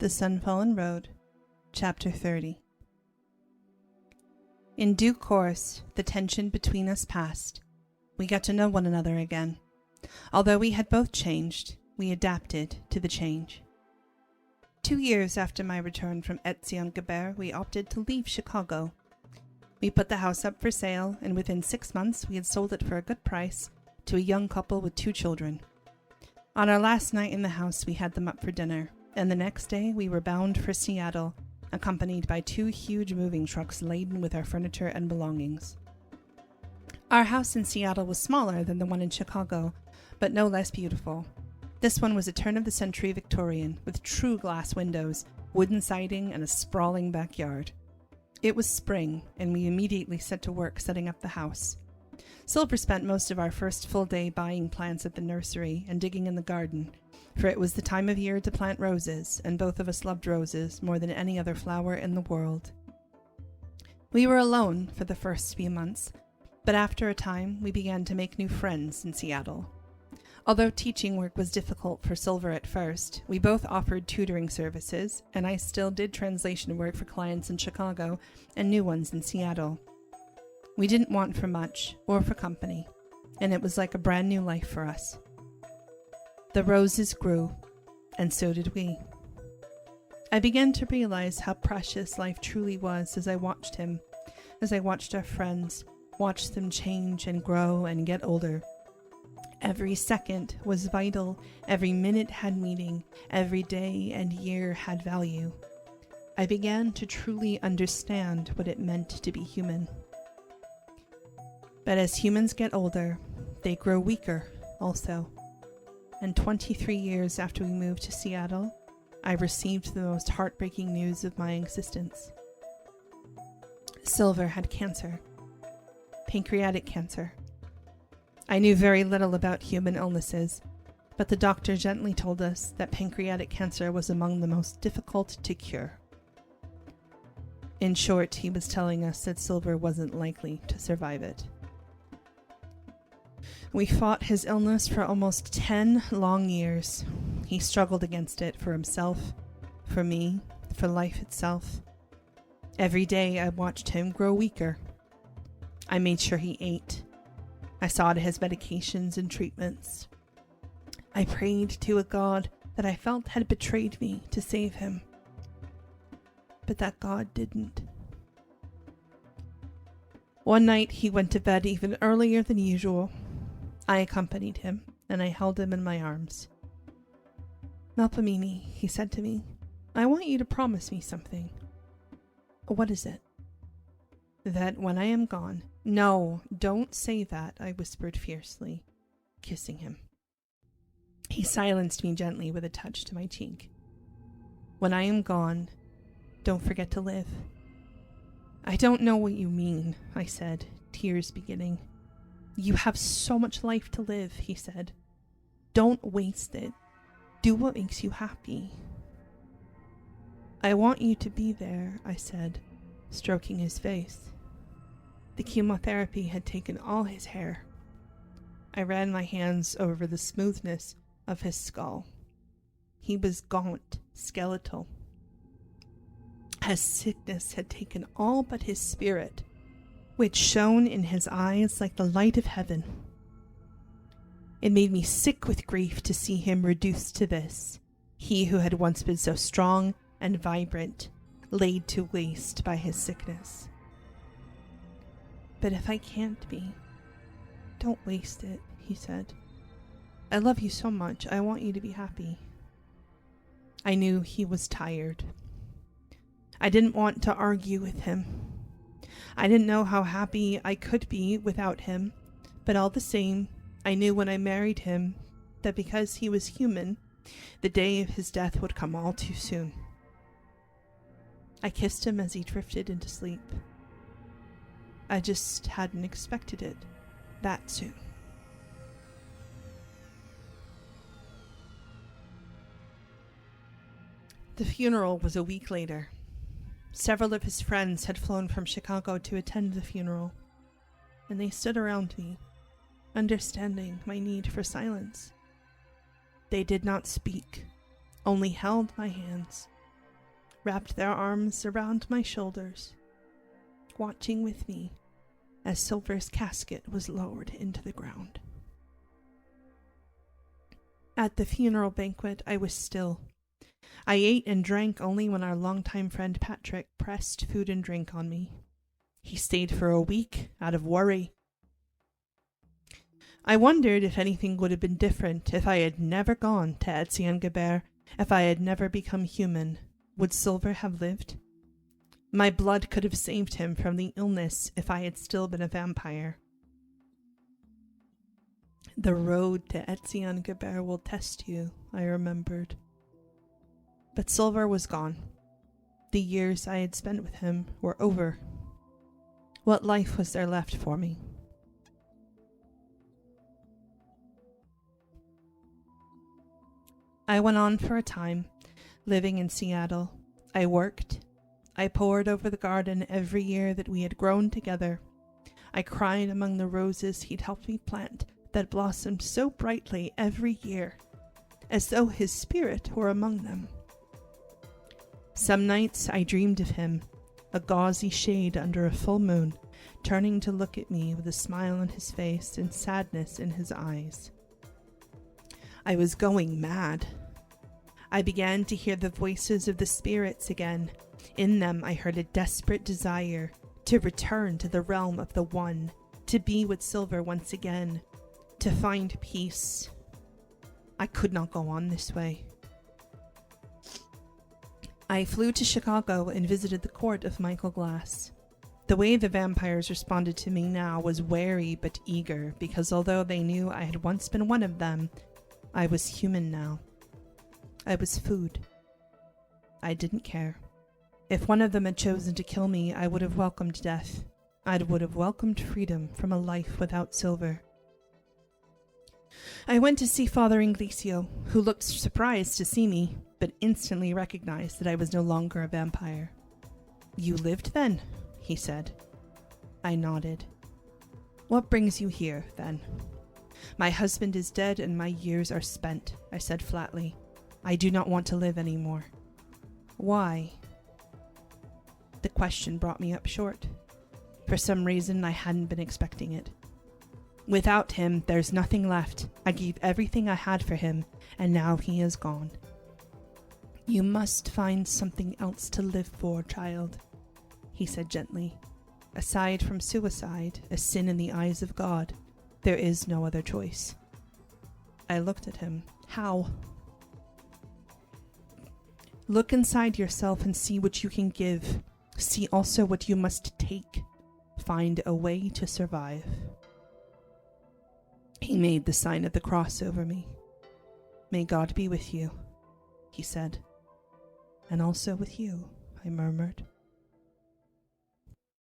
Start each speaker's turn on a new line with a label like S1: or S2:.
S1: The Sunfallen Road, Chapter 30. In due course, the tension between us passed. We got to know one another again. Although we had both changed, we adapted to the change. 2 years after my return from Etzion-Geber, we opted to leave Chicago. We put the house up for sale, and within 6 months we had sold it for a good price to a young couple with 2 children. On our last night in the house, we had them up for dinner, and the next day we were bound for Seattle, accompanied by 2 huge moving trucks laden with our furniture and belongings. Our house in Seattle was smaller than the one in Chicago, but no less beautiful. This one was a turn-of-the-century Victorian, with true glass windows, wooden siding, and a sprawling backyard. It was spring, and we immediately set to work setting up the house. Silver spent most of our first full day buying plants at the nursery and digging in the garden, for it was the time of year to plant roses, and both of us loved roses more than any other flower in the world. We were alone for the first few months, but after a time we began to make new friends in Seattle. Although teaching work was difficult for Silver at first, we both offered tutoring services, and I still did translation work for clients in Chicago and new ones in Seattle. We didn't want for much, or for company, and it was like a brand new life for us. The roses grew, and so did we. I began to realize how precious life truly was as I watched him, as I watched our friends, watched them change and grow and get older. Every second was vital, every minute had meaning, every day and year had value. I began to truly understand what it meant to be human. But as humans get older, they grow weaker also. And 23 years after we moved to Seattle, I received the most heartbreaking news of my existence. Silver had cancer. Pancreatic cancer. I knew very little about human illnesses, but the doctor gently told us that pancreatic cancer was among the most difficult to cure. In short, he was telling us that Silver wasn't likely to survive it. We fought his illness for almost 10 long years. He struggled against it for himself, for me, for life itself. Every day I watched him grow weaker. I made sure he ate. I saw to his medications and treatments. I prayed to a God that I felt had betrayed me to save him. But that God didn't. One night he went to bed even earlier than usual. I accompanied him, and I held him in my arms. "Melpomene," he said to me, "I want you to promise me something." "What is it?" "That when I am gone—" "No, don't say that," I whispered fiercely, kissing him. He silenced me gently with a touch to my cheek. "When I am gone, don't forget to live." "I don't know what you mean," I said, tears beginning. "You have so much life to live," he said. "Don't waste it. Do what makes you happy." "I want you to be there," I said, stroking his face. The chemotherapy had taken all his hair. I ran my hands over the smoothness of his skull. He was gaunt, skeletal. His sickness had taken all but his spirit, which shone in his eyes like the light of heaven. It made me sick with grief to see him reduced to this, he who had once been so strong and vibrant, laid to waste by his sickness. "But if I can't be, don't waste it," he said. "I love you so much. I want you to be happy." I knew he was tired. I didn't want to argue with him. I didn't know how happy I could be without him, but all the same, I knew when I married him that because he was human, the day of his death would come all too soon. I kissed him as he drifted into sleep. I just hadn't expected it that soon. The funeral was a week later. Several of his friends had flown from Chicago to attend the funeral, and they stood around me, understanding my need for silence. They did not speak, only held my hands wrapped their arms around my shoulders, watching with me as Silver's casket was lowered into the ground. At the funeral banquet, I was still. I ate and drank only when our longtime friend Patrick pressed food and drink on me. He stayed for a week out of worry. I wondered if anything would have been different if I had never gone to Etienne-Gabert, if I had never become human. Would Silver have lived? My blood could have saved him from the illness if I had still been a vampire. The road to Etienne-Gabert will test you, I remembered. But Silver was gone. The years I had spent with him were over. What life was there left for me? I went on for a time, living in Seattle. I worked. I pored over the garden every year that we had grown together. I cried among the roses he'd helped me plant that blossomed so brightly every year, as though his spirit were among them. Some nights I dreamed of him, a gauzy shade under a full moon, turning to look at me with a smile on his face and sadness in his eyes. I was going mad. I began to hear the voices of the spirits again. In them I heard a desperate desire to return to the realm of the One, to be with Silver once again, to find peace. I could not go on this way. I flew to Chicago and visited the court of Michael Glass. The way the vampires responded to me now was wary but eager, because although they knew I had once been one of them, I was human now. I was food. I didn't care. If one of them had chosen to kill me, I would have welcomed death. I would have welcomed freedom from a life without Silver. I went to see Father Inglesio, who looked surprised to see me, but instantly recognized that I was no longer a vampire. "You lived then?" he said. I nodded. "What brings you here, then?" "My husband is dead and my years are spent," I said flatly. "I do not want to live anymore." "Why?" The question brought me up short. For some reason, I hadn't been expecting it. "Without him, there's nothing left. I gave everything I had for him, and now he is gone." "You must find something else to live for, child," he said gently. "Aside from suicide, a sin in the eyes of God, there is no other choice." I looked at him. "How?" "Look inside yourself and see what you can give. See also what you must take. Find a way to survive." He made the sign of the cross over me. "May God be with you," he said. "And also with you," I murmured.